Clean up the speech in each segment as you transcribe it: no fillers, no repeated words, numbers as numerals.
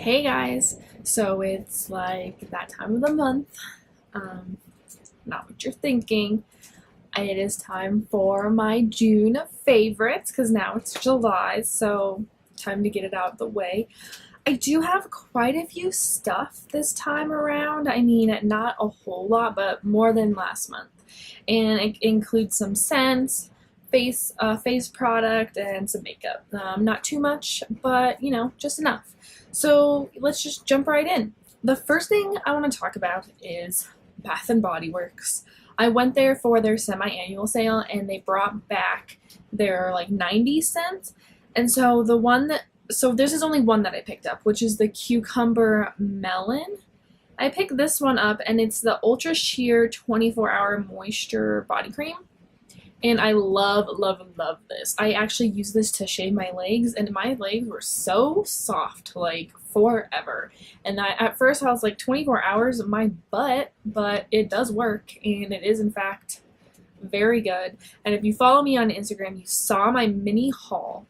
Hey guys, so it's like that time of the month, not what you're thinking. It is time for my June favorites because now it's July, so time to get it out of the way. I do have quite a few stuff this time around. I mean, not a whole lot, but more than last month. And it includes some scents, face product, and some makeup. Not too much, but you know, just enough. So let's just jump right in. The first thing I want to talk about is Bath and Body Works. I went there for their semi-annual sale and they brought back their like 90 scents. And so this is only one that I picked up, which is the Cucumber Melon. I picked this one up and it's the Ultra Sheer 24-hour moisture body cream. And I love, love, love this. I actually use this to shave my legs, and my legs were so soft, like, forever. And at first I was like, 24 hours of my butt, but it does work, and it is, in fact, very good. And if you follow me on Instagram, you saw my mini haul.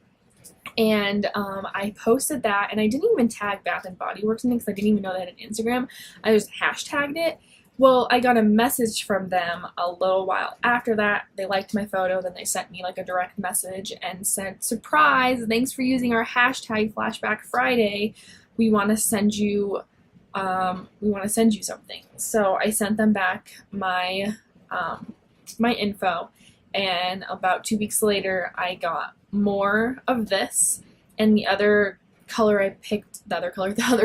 And I posted that, and I didn't even tag Bath and Body Works because I didn't even know they had an Instagram. I just hashtagged it. Well, I got a message from them a little while after that. They liked my photo, then they sent me like a direct message and said, "Surprise! Thanks for using our hashtag Flashback Friday. We want to send you, something." So I sent them back my info, and about 2 weeks later, I got more of this, and the other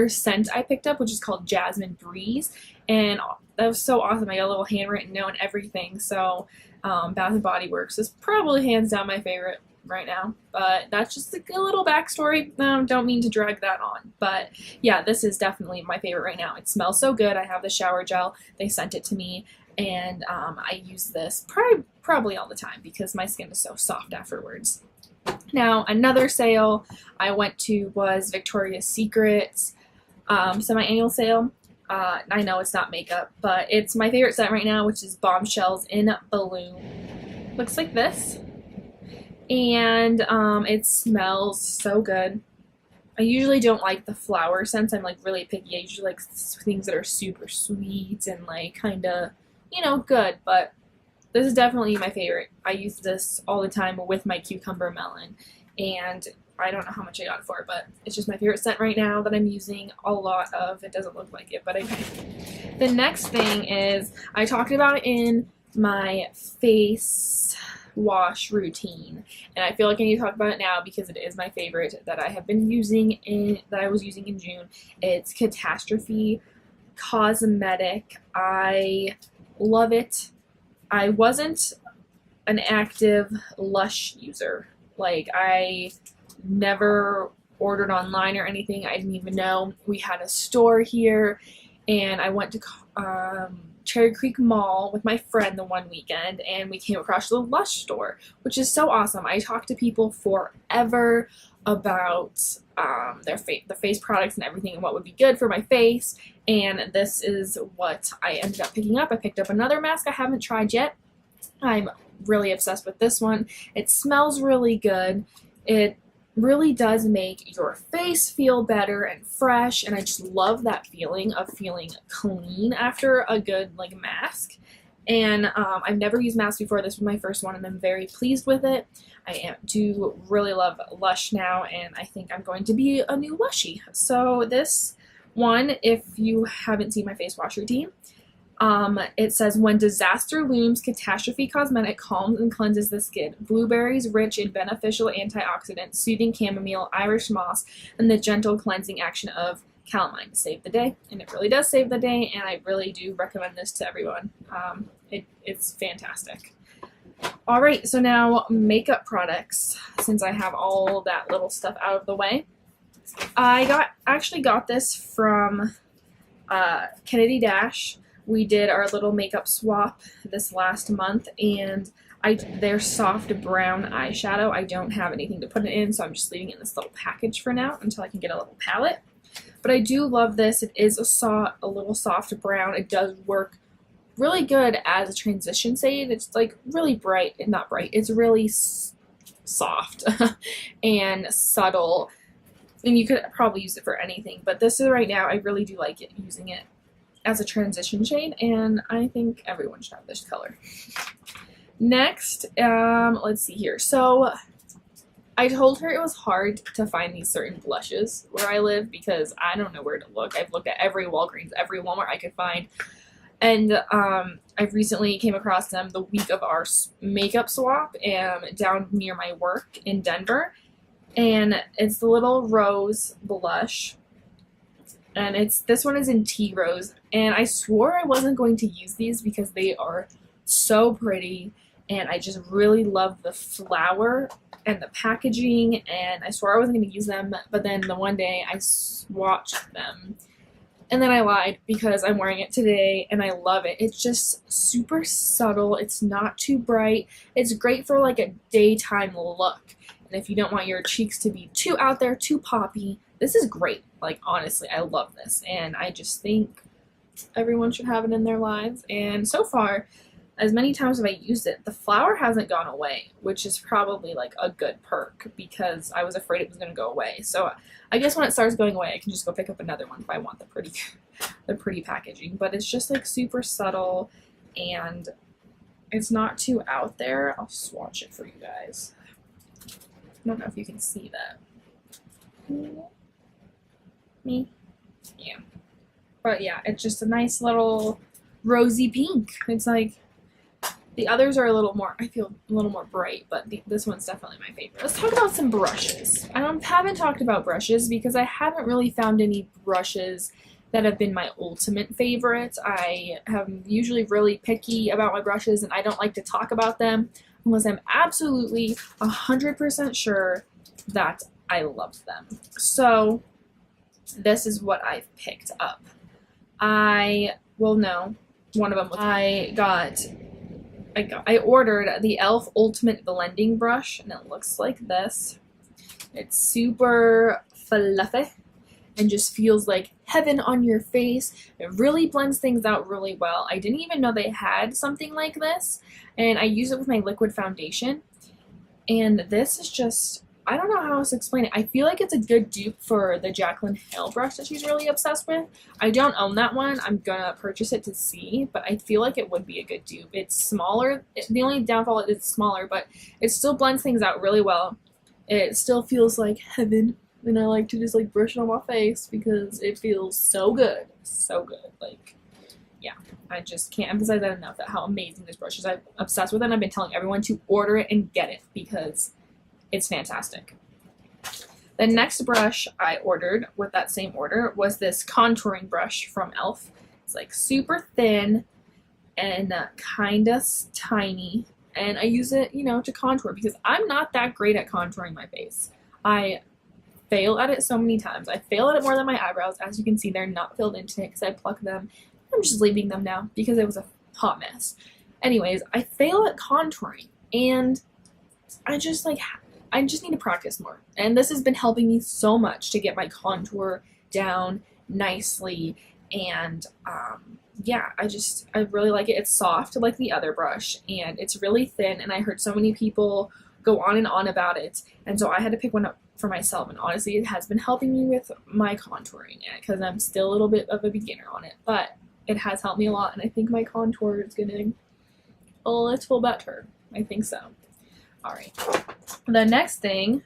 scent I picked up, which is called Jasmine Breeze, and that was so awesome. I got a little handwritten note and everything. So Bath and Body Works is probably hands down my favorite right now. But that's just a good little backstory. Don't mean to drag that on. But yeah, this is definitely my favorite right now. It smells so good. I have the shower gel. They sent it to me. And I use this probably all the time because my skin is so soft afterwards. Now, another sale I went to was Victoria's Secret's semi-annual sale. I know it's not makeup, but it's my favorite scent right now, which is Bombshells in Balloon. Looks like this. And it smells so good. I usually don't like the flower scents. I'm like really picky. I usually like things that are super sweet and like kind of, you know, good. But this is definitely my favorite. I use this all the time with my Cucumber Melon. And I don't know how much I got it for, but it's just my favorite scent right now that I'm using a lot of. It doesn't look like it, but I can. The next thing is I talked about in my face wash routine, and I feel like I need to talk about it now because it is my favorite that I have been using that I was using in June. It's Catastrophe Cosmetic. I love it. I wasn't an active Lush user. Like, I never ordered online or anything. I didn't even know we had a store here, and I went to Cherry Creek Mall with my friend the one weekend, and we came across the Lush store, which is so awesome. I talked to people forever about the face products and everything and what would be good for my face, and this is what I ended up picking up. I picked up another mask I haven't tried yet. I'm really obsessed with this one. It smells really good. It really does make your face feel better and fresh, and I just love that feeling of feeling clean after a good like mask. And I've never used masks before. This was my first one, and I'm very pleased with it. I do really love Lush now, and I think I'm going to be a new Lushie. So this one, if you haven't seen my face wash routine, it says, "When disaster looms, Catastrophe Cosmetic calms and cleanses the skin. Blueberries rich in beneficial antioxidants, soothing chamomile, Irish moss, and the gentle cleansing action of calamine to save the day." And it really does save the day, and I really do recommend this to everyone. It's fantastic. Alright, so now makeup products, since I have all that little stuff out of the way. I actually got this from Kennedy Dash. We did our little makeup swap this last month, and their soft brown eyeshadow, I don't have anything to put it in, so I'm just leaving it in this little package for now until I can get a little palette. But I do love this. It is a little soft brown. It does work really good as a transition shade. It's like really bright, and not bright. It's really soft and subtle. And you could probably use it for anything, but this is right now, I really do like it, using it as a transition shade, and I think everyone should have this color. Next, let's see here. So I told her it was hard to find these certain blushes where I live because I don't know where to look. I've looked at every Walgreens, every Walmart I could find. And I recently came across them the week of our makeup swap down near my work in Denver. And it's the little rose blush. And this one is in tea rose. And I swore I wasn't going to use these because they are so pretty. And I just really love the flower and the packaging, and I swore I wasn't going to use them, but then the one day I swatched them, and then I lied because I'm wearing it today, and I love it. It's just super subtle. It's not too bright. It's great for like a daytime look, and if you don't want your cheeks to be too out there, too poppy, this is great. Like, honestly, I love this, and I just think everyone should have it in their lives, and so far, as many times as I used it, the flower hasn't gone away, which is probably like a good perk because I was afraid it was going to go away. So I guess when it starts going away, I can just go pick up another one if I want the pretty packaging. But it's just like super subtle and it's not too out there. I'll swatch it for you guys. I don't know if you can see that. Me? Yeah. But yeah, it's just a nice little rosy pink. It's like, the others are a little more, I feel a little more bright, but this one's definitely my favorite. Let's talk about some brushes. I haven't talked about brushes because I haven't really found any brushes that have been my ultimate favorites. I am usually really picky about my brushes and I don't like to talk about them unless I'm absolutely 100% sure that I love them. So this is what I've picked up. One of them was, I ordered the e.l.f. Ultimate Blending Brush, and it looks like this. It's super fluffy and just feels like heaven on your face. It really blends things out really well. I didn't even know they had something like this, and I use it with my liquid foundation. And this is just, I don't know how else to explain it. I feel like it's a good dupe for the Jaclyn Hill brush that she's really obsessed with. I don't own that one. I'm gonna purchase it to see, but I feel like it would be a good dupe. It's smaller. The only downfall is it's smaller, but it still blends things out really well. It still feels like heaven, and I like to just like brush it on my face because it feels so good. So good. Like, yeah, I just can't emphasize that enough, that how amazing this brush is. I'm obsessed with it, and I've been telling everyone to order it and get it because it's fantastic. The next brush I ordered with that same order was this contouring brush from e.l.f. It's like super thin and kinda tiny, and I use it, to contour because I'm not that great at contouring my face. I fail at it so many times. I fail at it more than my eyebrows. As you can see, they're not filled into it because I plucked them. I'm just leaving them now because it was a hot mess. Anyways, I fail at contouring, and I just need to practice more. And this has been helping me so much to get my contour down nicely. And yeah, I really like it. It's soft like the other brush, and it's really thin. And I heard so many people go on and on about it. And so I had to pick one up for myself. And honestly, it has been helping me with my contouring because I'm still a little bit of a beginner on it. But it has helped me a lot. And I think my contour is getting a little better. I think so. All right. The next thing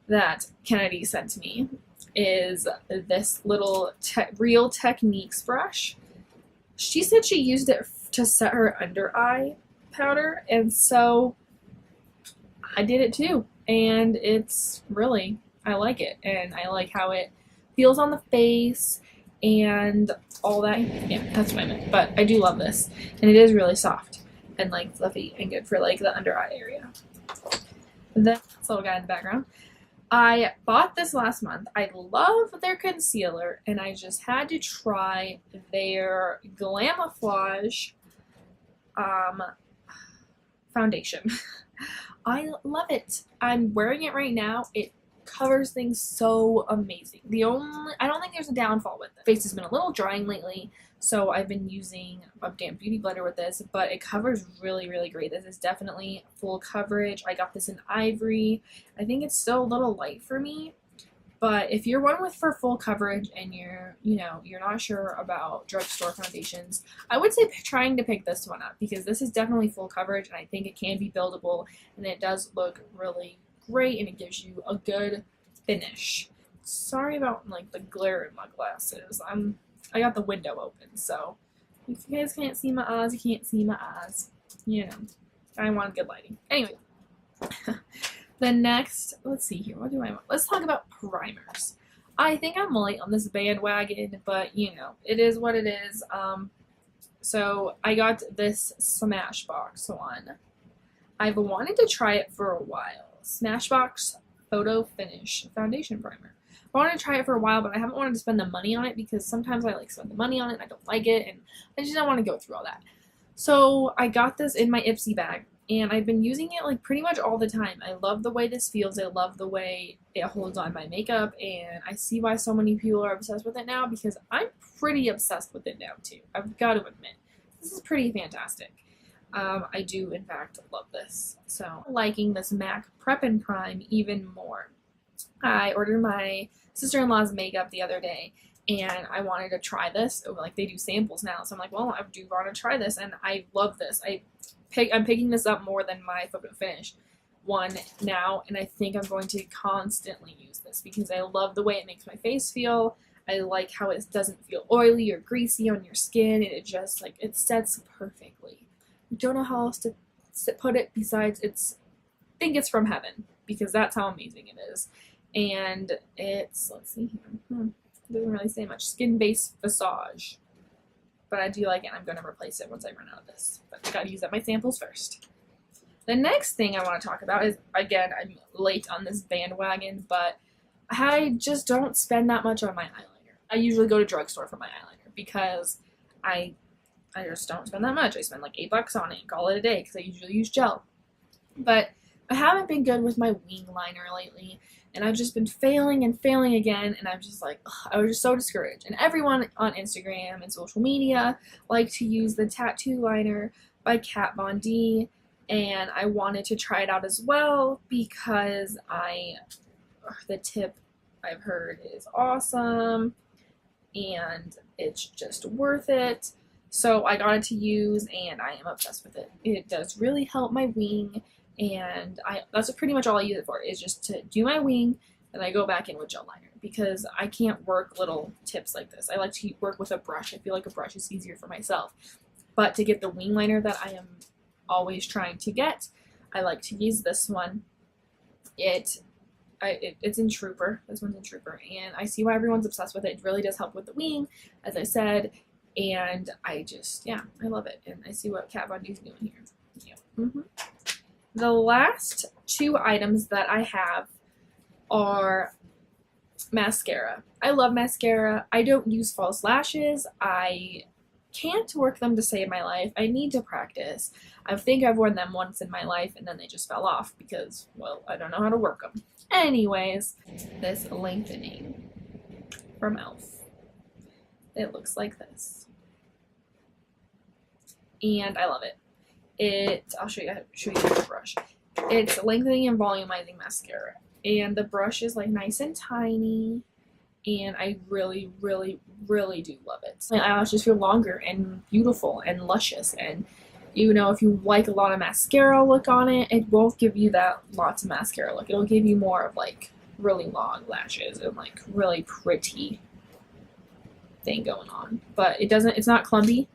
that Kennedy sent me is this little Real Techniques brush. She said she used it to set her under eye powder, and so I did it too. And it's really, I like it, and I like how it feels on the face and all that. Yeah, that's what I meant. But I do love this, and it is really soft and like fluffy and good for like the under eye area. This little guy in the background. I bought this last month. I love their concealer, and I just had to try their Glamouflage foundation. I love it. I'm wearing it right now. It covers things so amazing. I don't think there's a downfall with it. Face has been a little drying lately, so I've been using a damp beauty blender with this, but it covers really, really great. This is definitely full coverage. I got this in Ivory. I think it's still a little light for me, But if you're one with for full coverage and you're not sure about drugstore foundations, I would say trying to pick this one up, because this is definitely full coverage and I think it can be buildable and it does look really great and it gives you a good finish. Sorry about like the glare in my glasses. I got the window open, so if you guys can't see my eyes, you can't see my eyes. You know, I want good lighting. Anyway. The next, let's see here, what do I want? Let's talk about primers. I think I'm late on this bandwagon, but you know, it is what it is. So I got this Smashbox one. I've wanted to try it for a while. Smashbox Photofinnish Foundation Primer. I wanted to try it for a while, but I haven't wanted to spend the money on it because sometimes I like spend the money on it and I don't like it, and I just don't want to go through all that. So I got this in my Ipsy bag. And I've been using it like pretty much all the time. I love the way this feels. I love the way it holds on my makeup. And I see why so many people are obsessed with it now, because I'm pretty obsessed with it now too. I've got to admit. This is pretty fantastic. I do in fact love this. So I'm liking this MAC Prep and Prime even more. I ordered my sister-in-law's makeup the other day and I wanted to try this. Like they do samples now. So I'm like, well, I do want to try this, and I love this. I'm picking this up more than my Photofinnish one now, and I think I'm going to constantly use this because I love the way it makes my face feel. I like how it doesn't feel oily or greasy on your skin, and it just like it sets perfectly. I don't know how else to put it besides I think it's from heaven, because that's how amazing it is. And it's, let's see here, it doesn't really say much. Skin-based visage. But I do like it. I'm going to replace it once I run out of this. But I got to use up my samples first. The next thing I want to talk about is, again, I'm late on this bandwagon, but I just don't spend that much on my eyeliner. I usually go to drugstore for my eyeliner because I just don't spend that much. I spend like $8 on it and call it a day because I usually use gel. But I haven't been good with my wing liner lately, and I've just been failing and failing again, and I'm just like, ugh, I was just so discouraged. And everyone on Instagram and social media like to use the Tattoo Liner by Kat Von D, and I wanted to try it out as well because the tip I've heard is awesome, and it's just worth it. So I got it to use, and I am obsessed with it. It does really help my wing. And that's pretty much all I use it for, is just to do my wing, and I go back in with gel liner because I can't work little tips like this. I like to work with a brush. I feel like a brush is easier for myself. But to get the wing liner that I am always trying to get, I like to use this one. It's in Trooper. This one's in Trooper. And I see why everyone's obsessed with it. It really does help with the wing, as I said. And I just, yeah, I love it. And I see what Kat Von D's doing here. Yeah. The last two items that I have are mascara. I love mascara. I don't use false lashes. I can't work them to save my life. I need to practice. I think I've worn them once in my life and then they just fell off because, well, I don't know how to work them. Anyways, this Lengthening from e.l.f. It looks like this. And I love it. I'll show you the brush. It's Lengthening and Volumizing mascara, and the brush is like nice and tiny, and I really, really, really do love it. My eyelashes feel longer and beautiful and luscious, and you know, if you like a lot of mascara look on it, it won't give you that lots of mascara look. It'll give you more of like really long lashes and like really pretty thing going on. But it's not clumpy.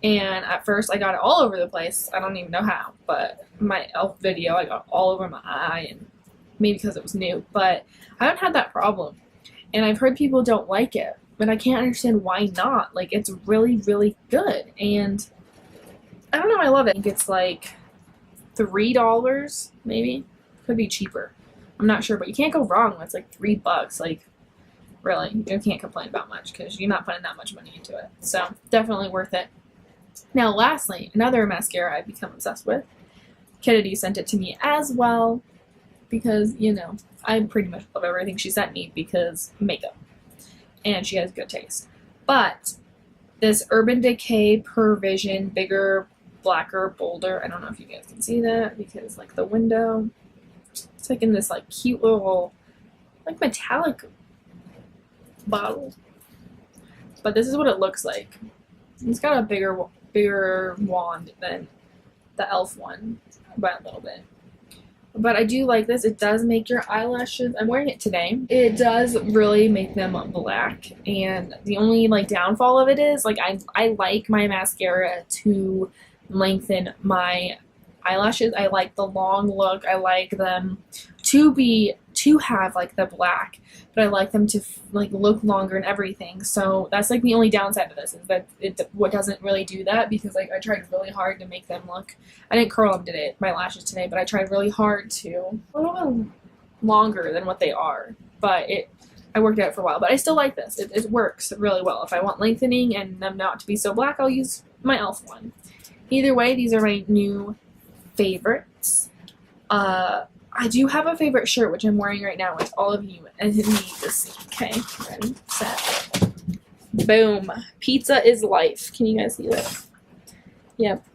And at first I got it all over the place. I don't even know how, but my e.l.f. video I got all over my eye, and maybe because it was new, but I haven't had that problem. And I've heard people don't like it, but I can't understand why not. Like, it's really, really good, and I don't know, I love it. I think it's like $3 maybe. Could be cheaper. I'm not sure, but you can't go wrong when it's like $3. Like, really, you can't complain about much because you're not putting that much money into it. So definitely worth it. Now, lastly, another mascara I've become obsessed with. Kennedy sent it to me as well because, you know, I pretty much love everything she sent me because makeup. And she has good taste. But this Urban Decay Proversion Bigger, Blacker, Bolder. I don't know if you guys can see that because, like, the window. It's like in this, like, cute little, like, metallic bottle. But this is what it looks like. It's got a bigger wand than the e.l.f. one by a little bit. But I do like this. It does make your eyelashes, I'm wearing it today, it does really make them black. And the only like downfall of it is like I like my mascara to lengthen my eyelashes. I like the long look. I like them to have like the black, but I like them to like look longer and everything. So that's like the only downside of this, is that it doesn't really do that, because like I tried really hard to make them look, I didn't curl them today, my lashes today, but I tried really hard to a little bit longer than what they are. But I worked at it for a while, but I still like this. It works really well. If I want lengthening and them not to be so black, I'll use my e.l.f. one. Either way, these are my new favorites. I do have a favorite shirt, which I'm wearing right now, which all of you need to see. Okay, ready, set, boom. Pizza is life. Can you guys see that? Yep,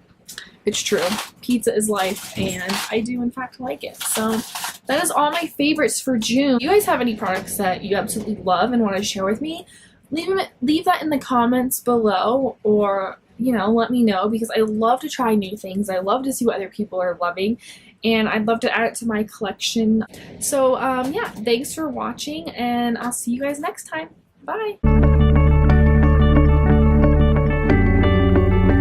it's true. Pizza is life, and I do in fact like it. So that is all my favorites for June. If you guys have any products that you absolutely love and want to share with me, leave that in the comments below, or let me know, because I love to try new things. I love to see what other people are loving, and I'd love to add it to my collection. So yeah, thanks for watching, and I'll see you guys next time. Bye.